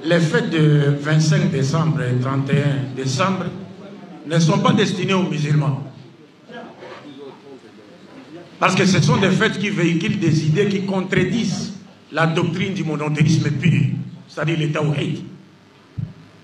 les fêtes de 25 décembre et 31 décembre ne sont pas destinées aux musulmans. Parce que ce sont des fêtes qui véhiculent des idées qui contredisent la doctrine du monothéisme pur, c'est-à-dire le tawhid.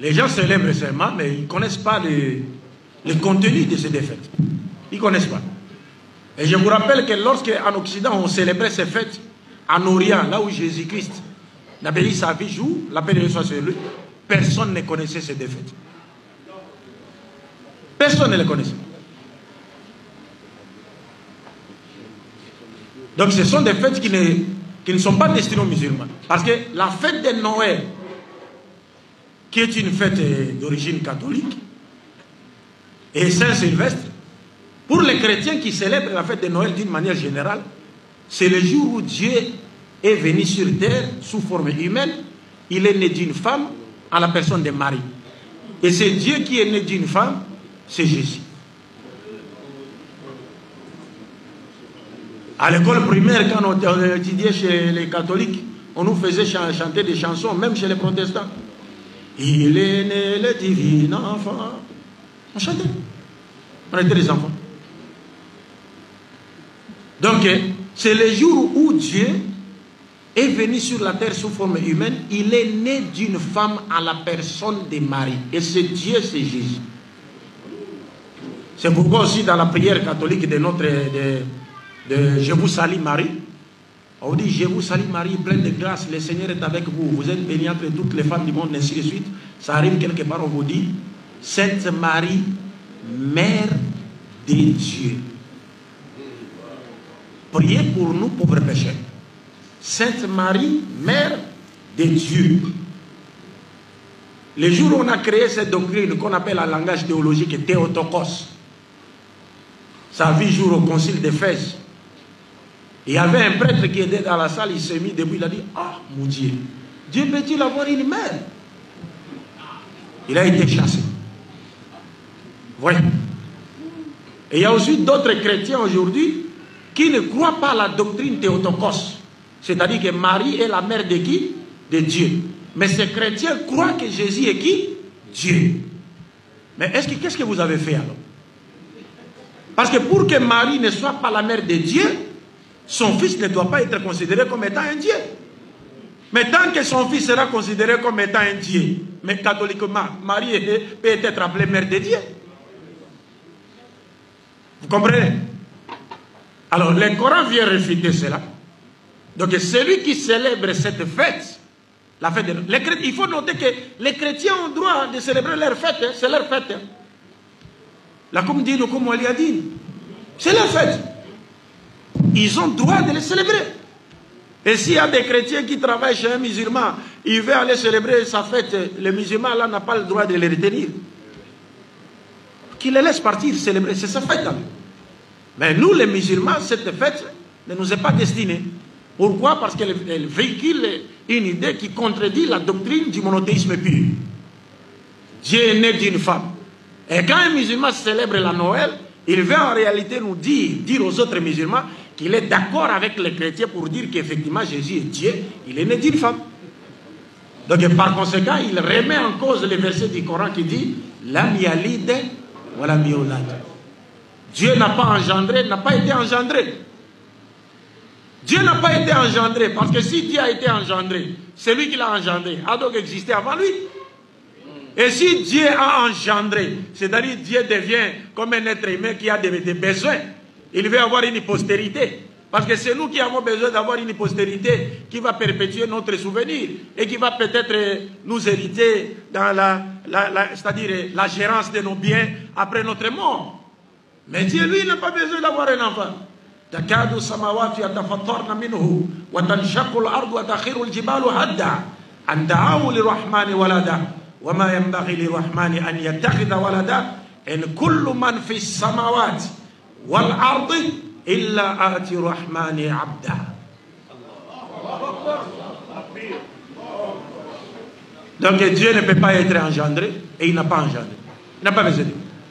Les gens célèbrent seulement, mais ils ne connaissent pas le contenu de ces fêtes. Ils ne connaissent pas. Et je vous rappelle que lorsqu'en Occident on célébrait ces fêtes, en Orient, là où Jésus-Christ n'a béni sa vie jour, la paix de Dieu soit sur lui, personne ne connaissait ces fêtes. Personne ne les connaissait. Donc ce sont des fêtes qui ne sont pas destinées aux musulmans. Parce que la fête de Noël, qui est une fête d'origine catholique, et Saint-Sylvestre, pour les chrétiens qui célèbrent la fête de Noël d'une manière générale, c'est le jour où Dieu est venu sur terre sous forme humaine. Il est né d'une femme en la personne de Marie. Et c'est Dieu qui est né d'une femme, c'est Jésus. À l'école primaire, quand on étudiait chez les catholiques, on nous faisait chanter des chansons, même chez les protestants. Il est né le divin enfant. On chantait. On était des enfants. Donc, c'est le jour où Dieu est venu sur la terre sous forme humaine. Il est né d'une femme à la personne de Marie. Et c'est Dieu, c'est Jésus. C'est pourquoi aussi dans la prière catholique de notre... Je vous salue Marie. On dit je vous salue Marie, pleine de grâce, le Seigneur est avec vous. Vous êtes bénie entre toutes les femmes du monde, ainsi de suite. Ça arrive quelque part, on vous dit Sainte Marie, Mère de Dieu. Priez pour nous pauvres pécheurs. Sainte Marie, Mère de Dieu. Le jour où on a créé cette doctrine qu'on appelle en langage théologique Théotokos, ça vit jour au concile d'Éphèse. Il y avait un prêtre qui était dans la salle, il s'est mis debout, il a dit « Ah, mon Dieu, Dieu peut-il avoir une mère ?» Il a été chassé. Voyez. Et il y a aussi d'autres chrétiens aujourd'hui qui ne croient pas à la doctrine Théotokos. C'est-à-dire que Marie est la mère de qui? De Dieu. Mais ces chrétiens croient que Jésus est qui? Dieu. Mais qu'est-ce que vous avez fait alors? Parce que pour que Marie ne soit pas la mère de Dieu, son fils ne doit pas être considéré comme étant un Dieu. Mais tant que son fils sera considéré comme étant un Dieu, mais catholiquement, Marie peut être appelée mère de Dieu. Vous comprenez? Alors, le Coran vient réfuter cela. Donc, celui qui célèbre cette fête, la fête de... il faut noter que les chrétiens ont droit de célébrer leur fête, hein, c'est leur fête. Hein. La comme dit le comme a dit, c'est leur fête. Ils ont droit de les célébrer. Et s'il y a des chrétiens qui travaillent chez un musulman, il veut aller célébrer sa fête, le musulman là n'a pas le droit de les retenir. Qu'il les laisse partir célébrer, c'est sa fête. Hein. Mais nous les musulmans, cette fête ne nous est pas destinée. Pourquoi? Parce qu'elle véhicule une idée qui contredit la doctrine du monothéisme pur. Dieu est né d'une femme. Et quand un musulman célèbre la Noël, il veut en réalité nous dire aux autres musulmans qu'il est d'accord avec les chrétiens pour dire qu'effectivement Jésus est Dieu, il est né d'une femme. Donc par conséquent, il remet en cause le verset du Coran qui dit « Lam yalid wa lam yulad ». Dieu n'a pas engendré, n'a pas été engendré. Dieu n'a pas été engendré, parce que si Dieu a été engendré, c'est lui qui l'a engendré, a donc existé avant lui. Et si Dieu a engendré, c'est-à-dire Dieu devient comme un être humain qui a des besoins, il veut avoir une postérité. Parce que c'est nous qui avons besoin d'avoir une postérité qui va perpétuer notre souvenir et qui va peut-être nous hériter dans c'est-à-dire la gérance de nos biens après notre mort. Mais Dieu, lui, n'a pas besoin d'avoir un enfant. تكاد السماوات يتفطرن منه وتنشق الأرض وتخر الجبال هدا أن دعوا للرحمن ولدا وما ينبغي للرحمن أن يتخذ ولدا إن كل من في السماوات والأرض إلا آتي الرحمن عبدا. Donc Dieu ne peut pas être engendré et il n'a pas engendré. Il n'a pas besoin de.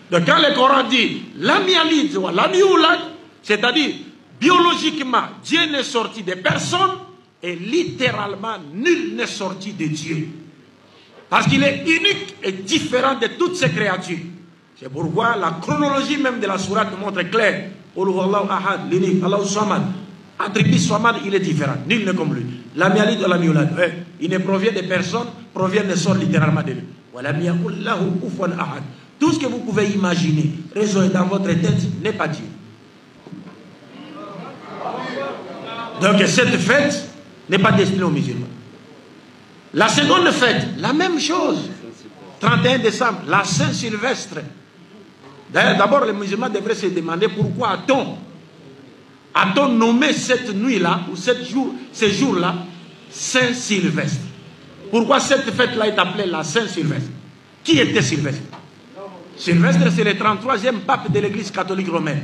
Donc quand le Coran dit lam yalid wa lam yulad, c'est-à-dire biologiquement Dieu n'est sorti de personne et littéralement nul n'est sorti de Dieu. Parce qu'il est unique et différent de toutes ces créatures. C'est pourquoi la chronologie même de la sourate nous montre clair. Attribut Samad, il est différent. Nul n'est comme lui. L'amialid ou l'amiolad. Il ne provient de personne, provient de sort littéralement de lui. Tout ce que vous pouvez imaginer, résonner dans votre tête, n'est pas Dieu. Donc cette fête n'est pas destinée aux musulmans. La seconde fête, la même chose. 31 décembre, la Saint-Sylvestre. D'ailleurs, d'abord, les musulmans devraient se demander pourquoi a-t-on nommé cette nuit-là, ou ce jour-là, Saint-Sylvestre. Pourquoi cette fête-là est appelée la Saint-Sylvestre? Qui était Sylvestre? Sylvestre, c'est le 33e pape de l'Église catholique romaine.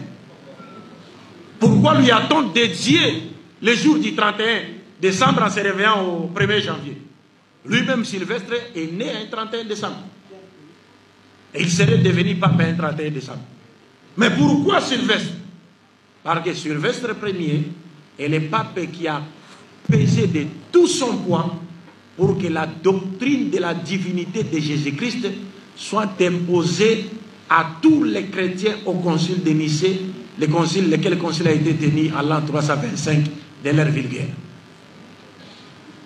Pourquoi lui a-t-on dédié le jour du 31 décembre en se réveillant au 1er janvier? Lui-même, Sylvestre, est né un 31 décembre. Et il serait devenu pape un 31 décembre. Mais pourquoi Sylvestre? Parce que Sylvestre Ier est le pape qui a pesé de tout son poids pour que la doctrine de la divinité de Jésus-Christ soit imposée à tous les chrétiens au concile de Nicée, lequel concile a été tenu en l'an 325 de l'ère vulgaire.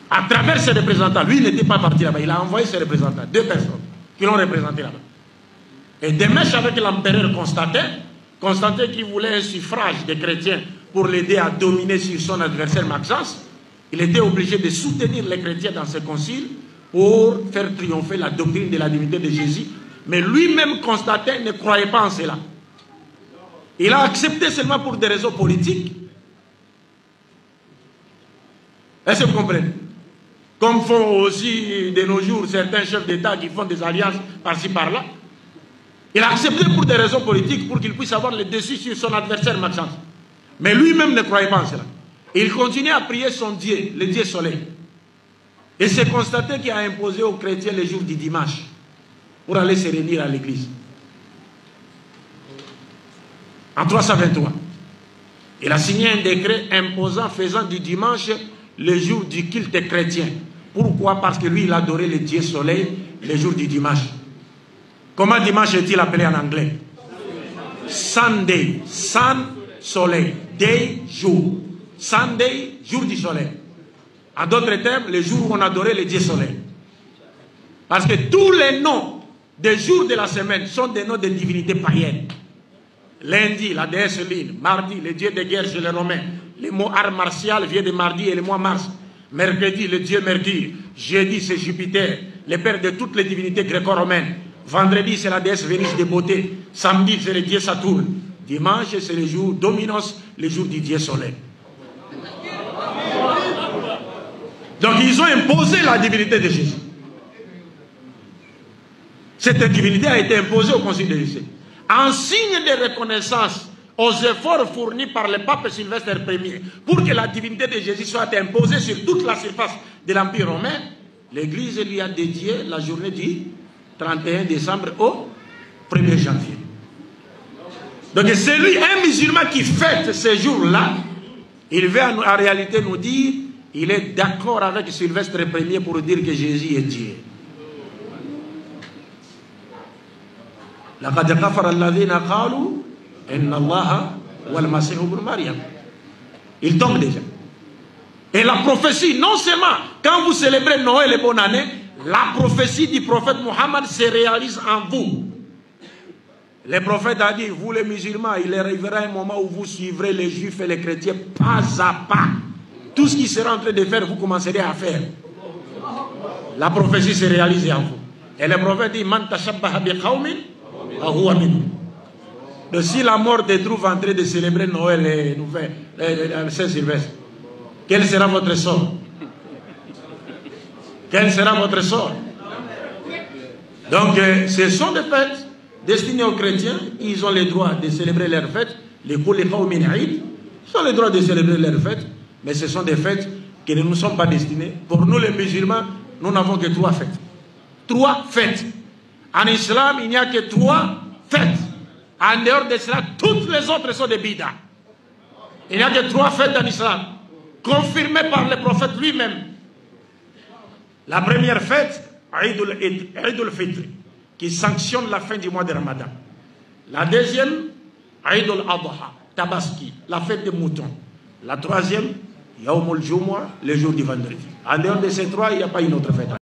À travers ses représentants, lui n'était pas parti là-bas, il a envoyé ses représentants, 2 personnes qui l'ont représenté là-bas. Et de mèche avec l'empereur Constantin qui voulait un suffrage des chrétiens pour l'aider à dominer sur son adversaire Maxence, il était obligé de soutenir les chrétiens dans ce concile pour faire triompher la doctrine de la divinité de Jésus. Mais lui-même, Constantin, ne croyait pas en cela. Il a accepté seulement pour des raisons politiques. Est-ce que vous comprenez? Comme font aussi de nos jours certains chefs d'État qui font des alliances par-ci par-là. Il a accepté pour des raisons politiques pour qu'il puisse avoir le dessus sur son adversaire Maxence. Mais lui-même ne croyait pas en cela. Il continuait à prier son Dieu, le Dieu soleil. Et c'est Constantin qui a imposé aux chrétiens le jour du dimanche pour aller se réunir à l'église. En 323. Il a signé un décret imposant, faisant du dimanche le jour du culte chrétien. Pourquoi? Parce que lui, il adorait le Dieu soleil le jour du dimanche. Comment dimanche est-il appelé en anglais? Sunday. Sun, soleil. Day, jour. Sunday, jour du soleil. En d'autres termes, le jour où on adorait le Dieu soleil. Parce que tous les noms des jours de la semaine sont des noms de divinités païennes. Lundi, la déesse Lune. Mardi, le dieu de guerre chez les Romains. Le mot art martial vient de mardi et le mois mars. Mercredi, le dieu Mercure. Jeudi, c'est Jupiter, le père de toutes les divinités gréco-romaines. Vendredi, c'est la déesse Vénus de beauté. Samedi, c'est le dieu Saturne. Dimanche, c'est le jour Dominos, le jour du dieu soleil. Donc, ils ont imposé la divinité de Jésus. Cette divinité a été imposée au concile de Nicée. En signe de reconnaissance aux efforts fournis par le pape Sylvestre Ier pour que la divinité de Jésus soit imposée sur toute la surface de l'Empire romain, l'Église lui a dédié la journée du 31 décembre au 1er janvier. Donc c'est lui, un musulman qui fête ce jour-là, il veut en réalité nous dire, il est d'accord avec Sylvestre Ier pour dire que Jésus est Dieu. لقد كفر الذين قالوا إن الله والمسيح ابن مريم. Il tombe déjà. Et la prophétie, non seulement quand vous célébrez Noël et bonne année, la prophétie du prophète Mohammed se réalise en vous. Le prophète a dit, vous les musulmans, il arrivera un moment où vous suivrez les juifs et les chrétiens pas à pas. Tout ce qu'ils seront en train de faire, vous commencerez à faire. La prophétie se réalise en vous. Et le prophète dit, man tashabbaha bi qawmin donc si la mort te trouve en train de célébrer Noël et Saint-Sylvestre, quel sera votre sort? Quel sera votre sort? Donc ce sont des fêtes destinées aux chrétiens. Ils ont le droit de célébrer leurs fêtes. Ils ont le droit de célébrer leurs fêtes. Mais ce sont des fêtes qui ne nous sont pas destinées. Pour nous les musulmans, nous n'avons que 3 fêtes. 3 fêtes. En islam, il n'y a que 3 fêtes. En dehors de cela, toutes les autres sont des bidas. Il n'y a que 3 fêtes en islam, confirmées par le prophète lui-même. La première fête, Eid al-Fitr, qui sanctionne la fin du mois de Ramadan. La deuxième, Eid al-Adha, Tabaski, la fête des moutons. La troisième, Yawm al-Jumu'ah, le jour du vendredi. En dehors de ces trois, il n'y a pas une autre fête.